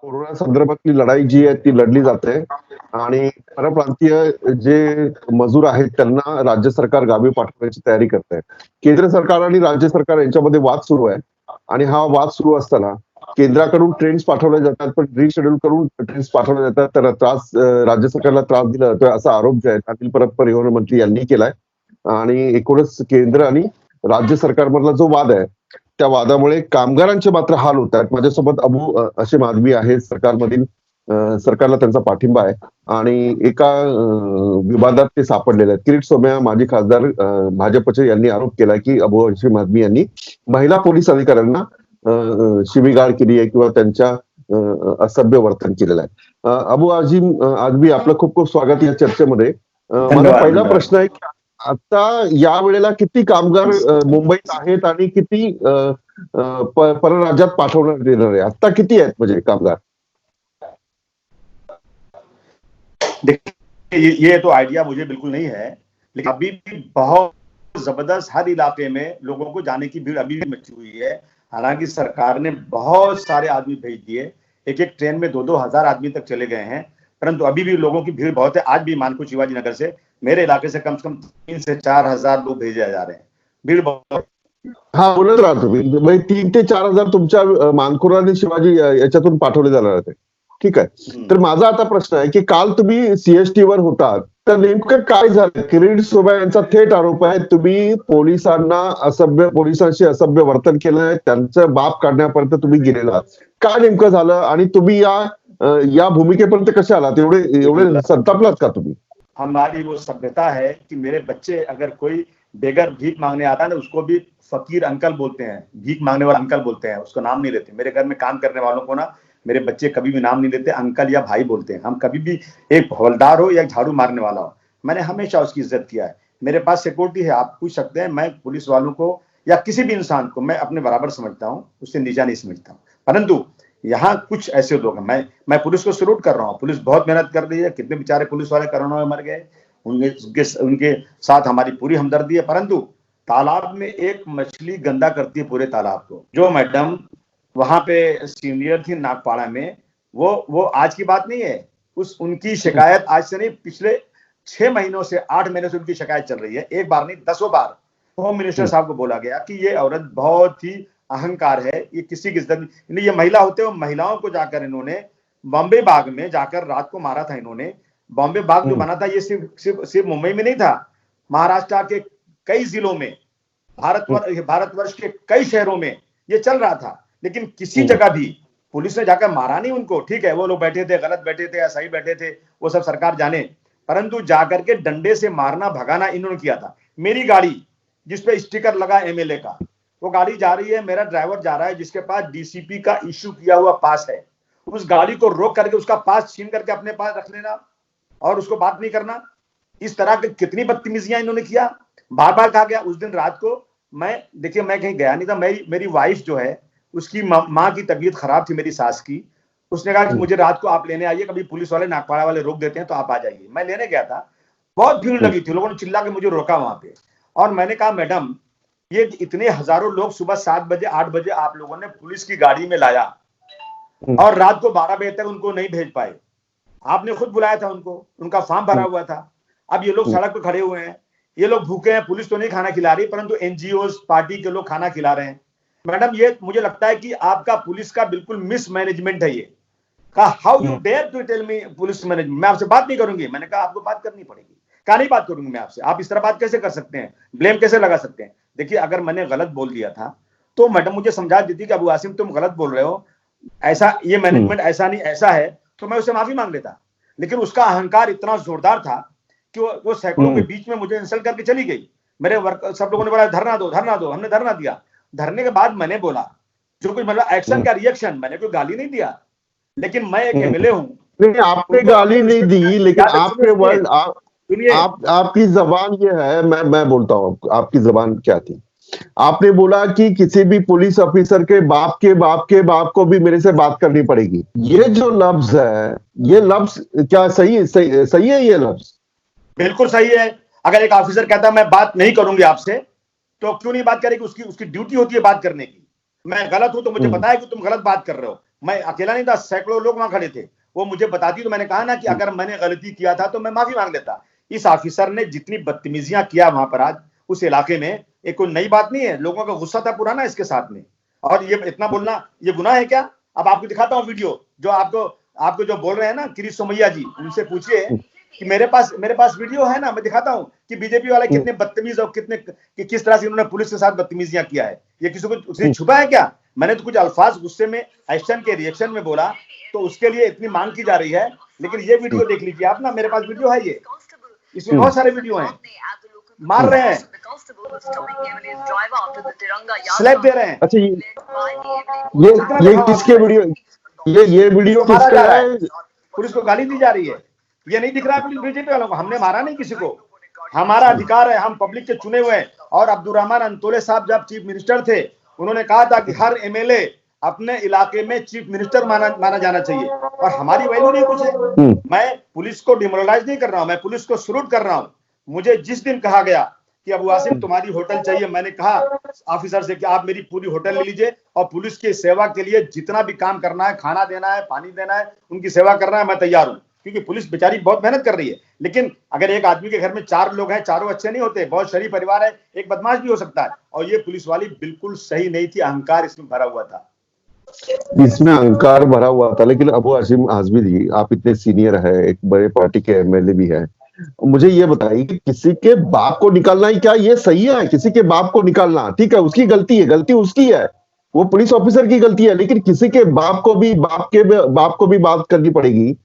Corona संदर्भातली लढाई जी आहे ती लढली जाते आणि परप्रांतीय जे मजूर आहेत त्यांना राज्य सरकार गावी पाठवण्याची तयारी करत आहे. केंद्र सरकार आणि राज्य सरकार यांच्यामध्ये वाद सुरू आहे आणि हा वाद सुरू असताना केंद्राकडून ट्रेन्स पाठवल्या जातात, पण रिशेड्यूल करून ट्रेन्स पाठवल्या जातात. तर राज्य सरकारला त्रास दिला जातोय असा आरोप जो आहे अनिल परब परिवहन मंत्री यांनी केलाय. आणि एकूणच केंद्र आणि राज्य सरकारमधला जो वाद आहे त्या वादामुळे कामगारांचे मात्र हाल होत आहेत. माझ्यासोबत असे माधवी आहेत सरकारमधील, सरकारला त्यांचा पाठिंबा आहे आणि एका विवादात ते सापडलेले आहेत. किरीट सोमय्या माजी खासदार भाजपचे यांनी आरोप केला की अबू हशीम आझमी यांनी महिला पोलीस अधिकाऱ्यांना शिवीगाळ केली आहे किंवा त्यांच्या असभ्य वर्तन केलेलं आहे. अबू हशीम आझमी, आपलं खूप खूप स्वागत या चर्चेमध्ये. माझा पहिला प्रश्न आहे की आता या वेळेला किती कामगार मुंबईत आहेत आणि किती परराज्यात पाठवण्यात येणार आहे? आता किती आहेत म्हणजे कामगार? देखिए, ये तो आइडिया मुझे बिल्कुल नहीं है, लेकिन अभी भी बहुत जबरदस्त हर इलाके में लोगों को जाने की भीड़ अभी भी मची हुई है। हालांकि सरकार ने बहुत सारे आदमी भेज दिए, एक एक ट्रेन में 2-2 हजार आदमी तक चले गए हैं, परंतु अभी भी लोगों की भीड़ बहुत है। आज भी मानको शिवाजी नगर से मेरे इलाके से कम 3 से 4 हजार लोग भेजे जा रहे हैं, भीड़ बहुत। हाँ, बोलत राहा तुम्ही 3 ते 4 हजार तुमच्या मानखुर्द आणि शिवाजी याच्यातून पाठवले जाणार आहेत. ठीक आहे. तर माझा आता प्रश्न आहे की काल तुम्ही सीएसटी वर होतात, तर नेमकं काय झालं? किरीट सोमय्या यांचा थेट आरोप आहे तुम्ही पोलिसांशी असभ्य वर्तन केलंय, त्यांचं बाप काढण्यापर्यंत तुम्ही गेलेला. काय नेमकं झालं आणि तुम्ही या भूमिकेपर्यंत कसे आलात? एवढे संतापलात का तुम्ही? हमारी वो सभ्यता है कि मेरे बच्चे अगर कोई बेगर भीख मांगने आता है ना, उसको भी फकीर अंकल बोलते हैं, भीख मांगने वाला अंकल बोलते हैं, उसको नाम नहीं लेते। मेरे घर में काम करने वालों को ना मेरे बच्चे कभी भी नाम नहीं लेते, अंकल या भाई बोलते हैं। हम कभी भी, एक हवलदार हो या झाड़ू मारने वाला हो, मैंने हमेशा उसकी इज्जत किया है। मेरे पास सिक्योरिटी है, आप पूछ सकते हैं। मैं पुलिस वालों को या किसी भी इंसान को मैं अपने बराबर समझता हूँ, उससे नीचा नहीं समझता हूँ। परंतु यहाँ कुछ ऐसे लोग हैं, मैं पुलिस को सल्यूट कर रहा हूँ, पुलिस बहुत मेहनत कर रही है। कितने बेचारे पुलिस वाले कोरोना में मर गए, उनके साथ हमारी पूरी हमदर्दी है। परंतु तालाब में एक मछली गंदा करती है पूरे तालाब को। जो मैडम वहां पे सीनियर थी नागपाड़ा में, वो आज की बात नहीं है, उनकी शिकायत आज से नहीं, पिछले 6 महीनों से 8 महीनों से उनकी शिकायत चल रही है। एक बार नहीं, 10 बार होम मिनिस्टर साहब को बोला गया कि ये औरत बहुत ही अहंकार है, ये किसी की इज्जत नहीं। ये महिला होते हुए महिलाओं को जाकर इन्होंने बॉम्बे बाग में जाकर रात को मारा था। इन्होंने बॉम्बे बाग जो बना था, ये सिर्फ मुंबई में नहीं था, महाराष्ट्र के कई जिलों में, भारतवर्ष के कई शहरों में ये चल रहा था। लेकिन किसी जगह भी पुलिस ने जाकर मारा नहीं उनको। ठीक है, वो लोग बैठे थे, गलत बैठे थे या सही बैठे थे, वो सब सरकार जाने, परंतु जाकर के डंडे से मारना भगाना इन्होंने किया था। मेरी गाड़ी जिसपे स्टिकर लगा एमएलए का, वो गाड़ी जा रही है, मेरा ड्राइवर जा रहा है जिसके पास डीसीपी का इश्यू किया हुआ पास है, उस गाड़ी को रोक करके उसका पास छीन करके अपने पास रख लेना और उसको बात नहीं करना। इस तरह की कितनी बदतमीजियां इन्होंने किया। बार बार कहा गया। उस दिन रात को देखिए मैं कहीं गया नहीं था, मेरी वाइफ जो है उसकी माँ की तबीयत खराब थी, मेरी सास की। उसने कहा कि मुझे रात को आप लेने आइए, कभी पुलिस वाले नागपाड़ा वाले रोक देते हैं तो आप आ जाइए। मैं लेने गया था, बहुत भीड़ लगी थी, लोगों ने चिल्ला के मुझे रोका वहां पे। और मैंने कहा मैडम, ये इतने हजारों लोग सुबह 7 बजे 8 बजे आप लोगों ने पुलिस की गाड़ी में लाया और रात को 12 बजे तक उनको नहीं भेज पाए। आपने खुद बुलाया था उनको, उनका फॉर्म भरा हुआ था। अब ये लोग सड़क पर खड़े हुए हैं, ये लोग भूखे हैं, पुलिस तो नहीं खाना खिला रही, परंतु एनजीओ पार्टी के लोग खाना खिला रहे हैं। मैडम, ये मुझे लगता है कि आपका पुलिस का बिल्कुल मिसमैनेजमेंट है। ये कहा how you dare to tell me police management, मैं आपसे बात नहीं करूंगी। मैंने कहा आपको बात करनी पड़ेगी। कहा नहीं बात करूंगी मैं आपसे, आप इस तरह बात कैसे कर सकते हैं, ब्लेम कैसे लगा सकते हैं। देखिए, अगर मैंने गलत बोल दिया था तो मैडम मुझे समझा देती कि अबू आसिम तुम गलत बोल रहे हो, ऐसा ये मैनेजमेंट ऐसा नहीं ऐसा है, तो मैं उससे माफी मांग लेता। लेकिन उसका अहंकार इतना जोरदार था कि वो सैकड़ों के बीच में मुझे इंसल्ट करके चली गई। मेरे सब लोगों ने बोला धरना दो धरना दो, हमने धरना दिया। धरने के बाद मैंने बोला जो कुछ, मतलब एक्शन का रिएक्शन, मैंने कोई गाली नहीं दिया, लेकिन मैं एक एमएलए हूं। नहीं, आपने गाली नहीं दी, लेकिन आपके वर्ड आपकी जबान ये है, मैं बोलता हूँ आपकी जबान क्या थी। आपने बोला कि किसी भी पुलिस ऑफिसर के बाप के बाप के बाप को भी मेरे से बात करनी पड़ेगी। ये जो लफ्ज है, ये लफ्ज क्या सही है ये लफ्ज? बिल्कुल सही है। अगर एक ऑफिसर कहता है मैं बात नहीं करूंगी आपसे, तो क्यों नहीं बात करेगी? उसकी ड्यूटी होती है बात करने की। मैं गलत हूं तो मुझे पता है कि तुम गलत बात कर रहे हो, मैं अकेला नहीं था, सैकड़ों लोग वहां खड़े थे। वो मुझे बताती तो मैंने कहा ना कि अगर मैंने गलती किया था तो मैं माफी मांग लेता। इस ऑफिसर ने जितनी बदतमीजियां किया वहां पर आज उस इलाके में, ये कोई नई बात नहीं है, लोगों का गुस्सा था पुराना इसके साथ में। और ये इतना बोलना ये गुनाह है क्या? अब आपको दिखाता हूँ वीडियो, जो आपको जो बोल रहे हैं ना किरीट सोमैया जी, उनसे पूछिए कि मेरे पास वीडियो है ना, मैं दिखाता हूँ कि बीजेपी वाले कितने बदतमीज और कि किस तरह से उन्होंने पुलिस के साथ बदतमीजियां किया है। ये किसी को उसने छुपा है क्या? मैंने तो कुछ अल्फाज गुस्से में, एक्शन के रिएक्शन में बोला, तो उसके लिए इतनी मांग की जा रही है। लेकिन ये वीडियो देख लीजिए आप ना, मेरे पास वीडियो है, ये इसमें बहुत सारे वीडियो हैं, मार रहे हैं, स्लैप दे रहे हैं। अच्छा, ये किसके वीडियो, ये वीडियो मारा किसका जा रहा है? है, पुलिस को गाली दी जा रही है। ये नहीं दिख रहा है बीजेपी वालों को? हमने मारा नहीं किसी को, हमारा अधिकार है, हम पब्लिक के चुने हुए हैं। और अब्दुल रहमान अंतोले साहब जब चीफ मिनिस्टर थे, उन्होंने कहा था कि हर एमएलए अपने इलाके में चीफ मिनिस्टर माना जाना चाहिए, और हमारी वैल्यू नहीं कुछ है। मैं पुलिस को डिमोरलाइज नहीं कर रहा हूं, मैं पुलिस को सल्यूट कर रहा हूं। मुझे जिस दिन कहा गया कि अबू आसिम तुम्हारी होटल चाहिए, मैंने कहा ऑफिसर से कि आप मेरी पूरी होटल ले लीजिए, और पुलिस की सेवा के लिए जितना भी काम करना है, खाना देना है, पानी देना है, उनकी सेवा करना है, मैं तैयार हूं। क्योंकि पुलिस बेचारी बहुत मेहनत कर रही है। लेकिन अगर एक आदमी के घर में 4 लोग हैं, चारों अच्छे नहीं होते, बहुत शरीफ परिवार है, एक बदमाश भी हो सकता है। और ये पुलिस वाली बिल्कुल सही नहीं थी, अहंकार इसमें भरा हुआ था। इसमें अहंकार भरा हुआ था। लेकिन अबू आसिम आजमी जी, आप इतने सीनियर है, एक बड़े पार्टी के एमएलए भी है, मुझे ये बताइए कि किसी के बाप को निकालना ही क्या ये सही है? किसी के बाप को निकालना ठीक है, उसकी गलती है, गलती उसकी है, वो पुलिस ऑफिसर की गलती है। लेकिन किसी के बाप को भी बाप को भी बात करनी पड़ेगी,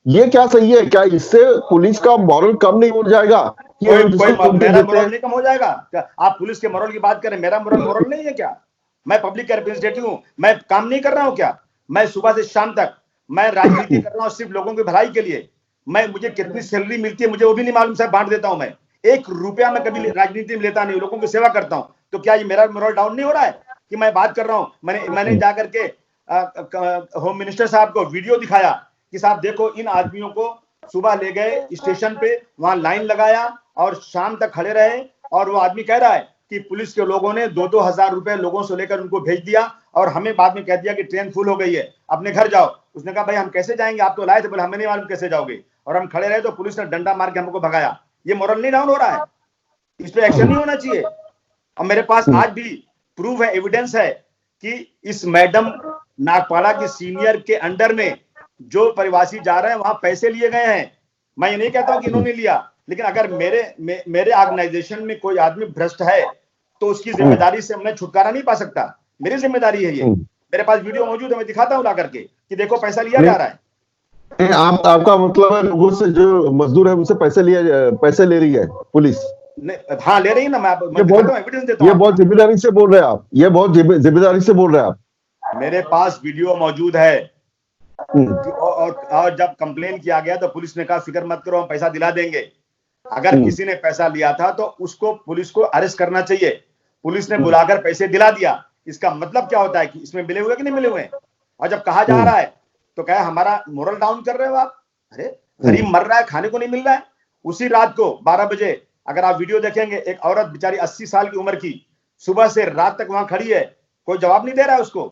ये क्या सही है? क्या इससे पुलिस का मॉरल कम नहीं हो जाएगा? कोई मेरा मोरल नहीं कम हो जाएगा क्या? आप पुलिस के मोरल की बात करें, मेरा मोरल नहीं है क्या? मैं पब्लिक का रिप्रेजेंटेटिव हूं, मैं काम नहीं कर रहा हूं क्या? मैं सुबह से शाम तक मैं राजनीति कर रहा हूं, सिर्फ लोगों की भलाई के लिए। मुझे कितनी सैलरी मिलती है मुझे वो भी नहीं मालूम, साहब बांट देता हूं मैं। 1 रुपया मैं कभी राजनीति में लेता नहीं, लोगों की सेवा करता हूं। तो क्या ये मेरा मोरल डाउन नहीं हो रहा है कि मैं बात कर रहा हूं? मैंने जाकर के होम मिनिस्टर साहब को वीडियो दिखाया कि साहब देखो, इन आदमियों को सुबह ले गए स्टेशन पे, वहां लाइन लगाया और शाम तक खड़े रहे, और वो आदमी कह रहा है कि पुलिस के लोगों ने 2-2 हजार रुपए लोगों से लेकर उनको भेज दिया, और हमें बाद में कह दिया कि ट्रेन फुल हो गई है, अपने घर जाओ। उसने कहा भाई हम कैसे जाएंगे, आप तो लाए थे। बोले हमें नहीं मालूम कैसे जाओगे, और हम खड़े रहे तो पुलिस ने डंडा मार के हमको भगाया। ये मोरल नहीं डाउन हो रहा है? इस पे एक्शन नहीं होना चाहिए? और मेरे पास आज भी प्रूफ है, एविडेंस है कि इस मैडम नागपाड़ा की सीनियर के अंडर में जो परिवासी जा रहे हैं वहां पैसे लिए गए हैं। मैं ये नहीं कहता हूं कि इन्होंने लिया, लेकिन अगर मेरे ऑर्गेनाइजेशन में कोई आदमी भ्रष्ट है तो उसकी जिम्मेदारी से मैं छुटकारा नहीं पा सकता। मेरी जिम्मेदारी है ये। मेरे पास वीडियो मौजूद है, मैं दिखाता हूं ला करके कि देखो पैसा लिया जा रहा है। आपका मतलब है लोगों से, जो मजदूर है उनसे पैसे ले रही है पुलिस? हाँ ले रही है ना, मैं एविडेंस देता हूं। ये बहुत जिम्मेदारी से बोल रहे हैं आप, ये बहुत जिम्मेदारी से बोल रहे हैं आप। मेरे पास वीडियो मौजूद है। और जब कंप्लेन किया गया तो पुलिस ने कहा फिक्र मत करो, हम पैसा दिला देंगे। अगर किसी ने पैसा लिया था तो उसको पुलिस को अरेस्ट करना चाहिए। पुलिस ने बुलाकर पैसे दिला दिया, इसका मतलब क्या होता है कि इसमें मिले हुए कि नहीं मिले हुए? और जब कहा जा रहा है तो क्या हमारा मोरल डाउन कर रहे हो आप? अरे गरीब मर रहा है, खाने को नहीं मिल रहा है। उसी रात को 12 बजे अगर आप वीडियो देखेंगे, एक औरत बेचारी 80 साल की उम्र की सुबह से रात तक वहां खड़ी है, कोई जवाब नहीं दे रहा है उसको।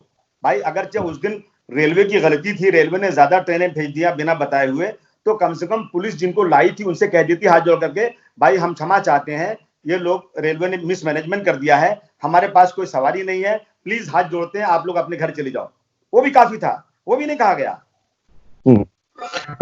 भाई अगरचे उस दिन रेलवे की गलती थी, रेलवे ने ज्यादा ट्रेनें भेज दिया बिना बताए हुए, तो कम से कम पुलिस जिनको लाई थी उनसे कह देती हाथ जोड़ करके, भाई हम क्षमा चाहते हैं, ये लोग रेलवे ने मिसमैनेजमेंट कर दिया है, हमारे पास कोई सवारी नहीं है, प्लीज हाथ जोड़ते हैं, आप लोग अपने घर चले जाओ। वो भी काफी था, वो भी नहीं कहा गया।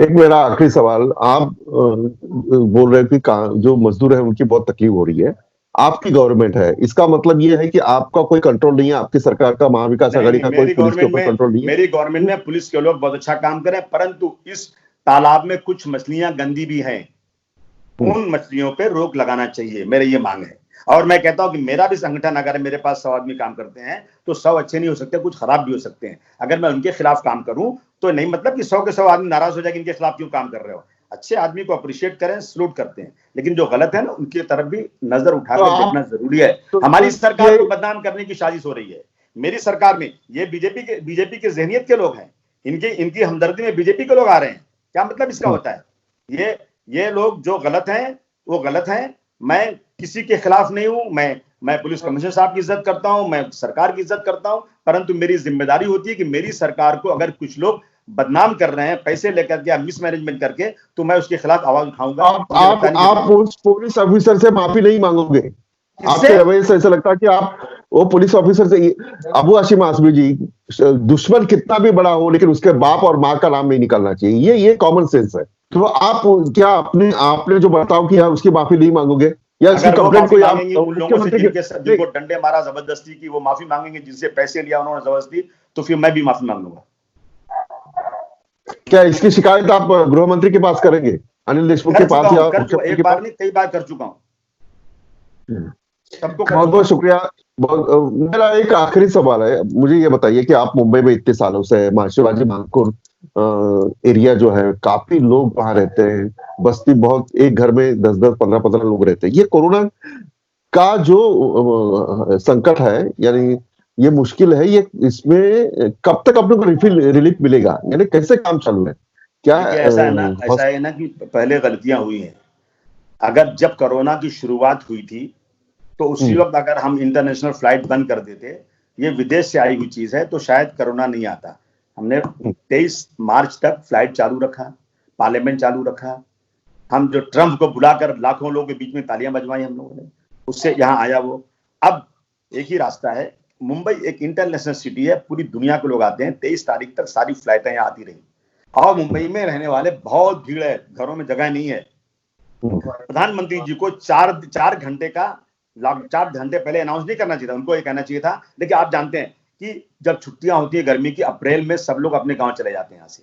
एक मेरा आखिरी सवाल, आप बोल रहे हैं कि जो मजदूर है उनकी बहुत तकलीफ हो रही है, आपकी गवर्नमेंट है, इसका मतलब ये है कि आपका कोई कंट्रोल नहीं है, आपकी सरकार का, महाविकास आघाड़ी का कोई पुलिस के ऊपर कंट्रोल नहीं है? मेरी गवर्नमेंट में पुलिस के लोग बहुत अच्छा काम करें, परंतु इस तालाब में कुछ मछलियां गंदी भी हैं, उन मछलियों पे रोक लगाना चाहिए, मेरी ये मांग है। और मैं कहता हूं कि मेरा भी संगठन, अगर मेरे पास 100 आदमी काम करते हैं तो 100 अच्छे नहीं हो सकते, कुछ खराब भी हो सकते हैं। अगर मैं उनके खिलाफ काम करूं तो नहीं मतलब कि 100 के 100 आदमी नाराज हो जाए कि इनके खिलाफ क्यों काम कर रहे हो। अच्छे आदमी को अप्रिशिएट करें, सलूट करते हैं, लेकिन जो गलत है ना उनकी तरफ भी नजर उठाकर देखना जरूरी है। हमारी सरकार को बदनाम करने की साजिश हो रही है। मेरी सरकार में ये बीजेपी के जहनियत के लोग हैं, इनकी हमदर्दी में बीजेपी के लोग आ रहे हैं। क्या मतलब इसका होता है? ये लोग जो गलत हैं वो गलत हैं। मैं किसी के खिलाफ नहीं हूं मैं पुलिस कमिश्नर साहब की इज्जत करता हूं, मैं सरकार की इज्जत करता हूं, परंतु मेरी जिम्मेदारी होती है कि मेरी सरकार को अगर कुछ लोग बदनाम कर रहे हैं पैसे लेकर के या मिसमैनेजमेंट करके, तो मैं उसके खिलाफ आवाज उठाऊंगा। मुझे लगता नहीं आप उस पुलिस ऑफिसर से माफी नहीं मांगोगे? आपके किससे रवैये से ऐसा लगता है कि आप वो पुलिस ऑफिसर से, अबू हाशिम आजमी जी, दुश्मन कितना भी बड़ा हो लेकिन उसके बाप और माँ का नाम नहीं निकलना चाहिए, ये कॉमन सेंस है। तो आप क्या अपने आपने जो बर्ताव किया उसकी माफी नहीं मांगोगे, या इसकी अगर वो कंप्लेंट माफी कोई आप मांगेंगे उन लोगों से मुख्यमंत्री के? जिनको डंडे मारा जबरदस्ती की, वो माफी मांगेंगे जिनसे पैसे लिया उन्होंने जबरदस्ती, तो फिर मैं भी माफी मांग लूंगा। क्या इसकी शिकायत आप गृह मंत्री के पास करेंगे, अनिल देशमुख के कर चुका पास, या हूं, मुख्यमंत्री एक के बार पास? नहीं कई बार कर चुका हूं, सबको कर बहुत चुका बहुत हूं। शुक्रिया। मेरा एक आखिरी सवाल है, मुझे ये बताइए कि आप मुंबई में इतने सालों से, शिवाजी मानकुर एरिया जो है, काफी लोग वहां रहते हैं, बस्ती बहुत, एक घर में 10-10 15-15 लोग रहते हैं। ये कोरोना का जो संकट है, यानी ये मुश्किल है, ये इसमें कब तक अपने को रिलीफ मिलेगा, यानी कैसे काम चालू है? क्या देखिए ऐसा है ना कि पहले गलतियां हुई हैं। अगर जब कोरोना की शुरुआत हुई थी, तो उसी वक्त अगर हम इंटरनेशनल फ्लाइट बंद कर देते, ये विदेश से आई हुई चीज है, तो शायद कोरोना नहीं आता। हमने 23 मार्च तक फ्लाइट चालू रखा, पार्लियामेंट चालू रखा, हम जो ट्रंप को बुलाकर लाखों लोगों के बीच में तालियां बजवाई हम लोगों ने, उससे यहाँ आया वो। अब एक ही रास्ता है, मुंबई एक इंटरनेशनल सिटी है, पूरी दुनिया के लोग आते हैं। 23 तारीख तक सारी फ्लाइटें यहाँ आती रही, और मुंबई में रहने वाले बहुत भीड़ है, घरों में जगह नहीं है। प्रधानमंत्री जी को 4 घंटे का 4 घंटे पहले अनाउंस नहीं करना चाहिए था, उनको ये कहना चाहिए था। देखिए आप जानते हैं कि जब छुट्टियां होती है गर्मी की, अप्रैल में सब लोग अपने गांव चले जाते हैं। यहाँ से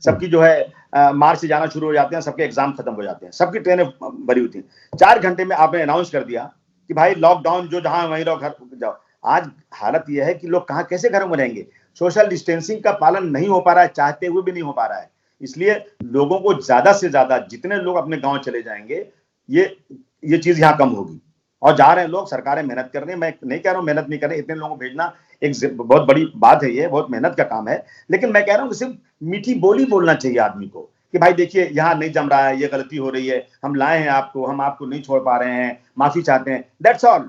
सबकी जो है मार्च से जाना शुरू हो जाते हैं, सबके एग्जाम खत्म हो जाते हैं, सबकी ट्रेनें भरी होती हैं। 4 घंटे में आपने अनाउंस कर दिया कि भाई लॉकडाउन, जो जहां वहीं रहो, घर जाओ। आज हालत यह है कि लोग कहां कैसे घरों में रहेंगे, सोशल डिस्टेंसिंग का पालन नहीं हो पा रहा है, चाहते हुए भी नहीं हो पा रहा है। इसलिए लोगों को ज्यादा से ज्यादा, जितने लोग अपने गांव चले जाएंगे, ये चीज यहाँ कम होगी। और जा रहे हैं लोग, सरकारें मेहनत कर रही हैं, मैं नहीं कह रहा हूँ मेहनत नहीं कर रही, इतने लोगों को भेजना एक बहुत बड़ी बात है, ये बहुत मेहनत का काम है। लेकिन मैं कह रहा हूँ कि सिर्फ मीठी बोली बोलना चाहिए आदमी को कि भाई देखिए यहाँ नहीं जम रहा है, ये गलती हो रही है, हम लाए हैं आपको, हम आपको नहीं छोड़ पा रहे हैं, माफी चाहते हैं, दैट्स ऑल।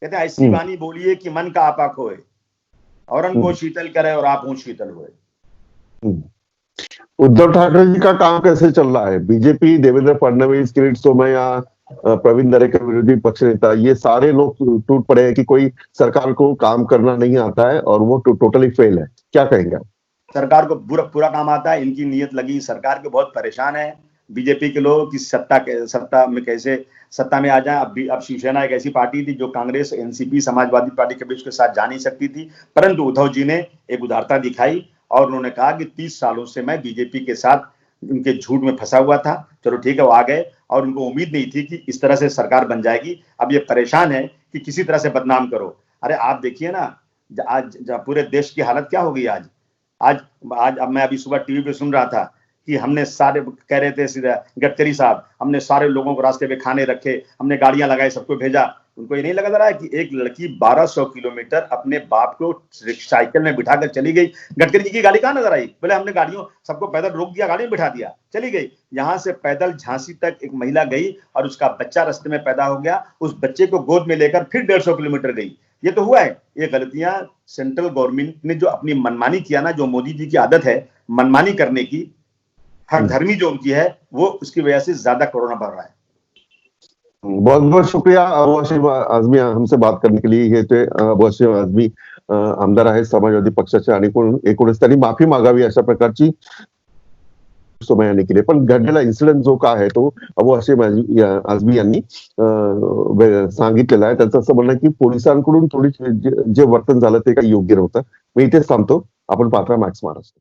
कहते हैं ऐसी वाणी बोलिए कि मन का आपा खोए, और को शीतल करे और आप हूं शीतल हुए। उद्धव ठाकरे जी का काम कैसे चल रहा है? बीजेपी, देवेंद्र फडणवीस, किरीट सोमैया, प्रवीण दरेकर विरोधी पक्ष नेता, ये सारे लोग टूट पड़े हैं कि कोई सरकार को काम करना नहीं आता है और वो टोटली फेल है। क्या कहेंगे आप? सरकार को पूरा काम आता है, इनकी नीयत लगी, सरकार के बहुत परेशान है बीजेपी के लोग कि सत्ता में कैसे सत्ता में आ जाए। अब शिवसेना एक ऐसी पार्टी थी जो कांग्रेस, एनसीपी, समाजवादी पार्टी के बीच के साथ जा नहीं सकती थी, परंतु उद्धव जी ने एक उदारता दिखाई और उन्होंने कहा कि 30 सालों से मैं बीजेपी के साथ उनके झूठ में फंसा हुआ था, चलो ठीक है, वो आ गए, और उनको उम्मीद नहीं थी कि इस तरह से सरकार बन जाएगी। अब ये परेशान है कि किसी तरह से बदनाम करो। अरे आप देखिए ना, आज पूरे देश की हालत क्या हो गई आज आज आज अब मैं अभी सुबह टीवी पे सुन रहा था कि हमने सारे, कह रहे थे सीधा गडकरी साहब, हमने सारे लोगों को रास्ते पे खाने रखे, हमने गाड़ियां लगाई, सबको भेजा। उनको ये नहीं लग रहा है कि एक लड़की 1200 किलोमीटर अपने बाप को साइकिल में बिठाकर चली गई। गडकरी जी की गाड़ी कहां नजर आई? बोले हमने गाड़ियों सबको पैदल रोक दिया, गाड़ी में बिठा दिया, चली गई। यहां से पैदल झांसी तक एक महिला गई और उसका बच्चा रास्ते में पैदा हो गया, उस बच्चे को गोद में लेकर फिर 150 किलोमीटर गई। ये तो हुआ है। ये गलतियां सेंट्रल गवर्नमेंट ने जो अपनी मनमानी किया ना, जो मोदी जी की आदत है मनमानी करने की, हर धर्मी जो उनकी है, वो उसकी वजह से ज्यादा कोरोना बढ़ रहा है। बहुत बहुत शुक्रिया अबू हाशिम आझमी हमसे बात करने के लिए. हे ते अबू हाशिम आझमी आमदार आहेत समाजवादी पक्षाचे आणि 19 त्यांनी माफी मागावी अशा प्रकारची सोमय्या केली. पण घडलेला इन्सिडेंट जो काय आहे तो अबू हाशिम आझमी यांनी सांगितलेला आहे. त्यांचं असं म्हणणं की पोलिसांकडून थोडी जे वर्तन झालं ते काही योग्य नव्हतं. मी इथेच थांबतो. आपण पाहता मॅक्स महाराष्ट्र.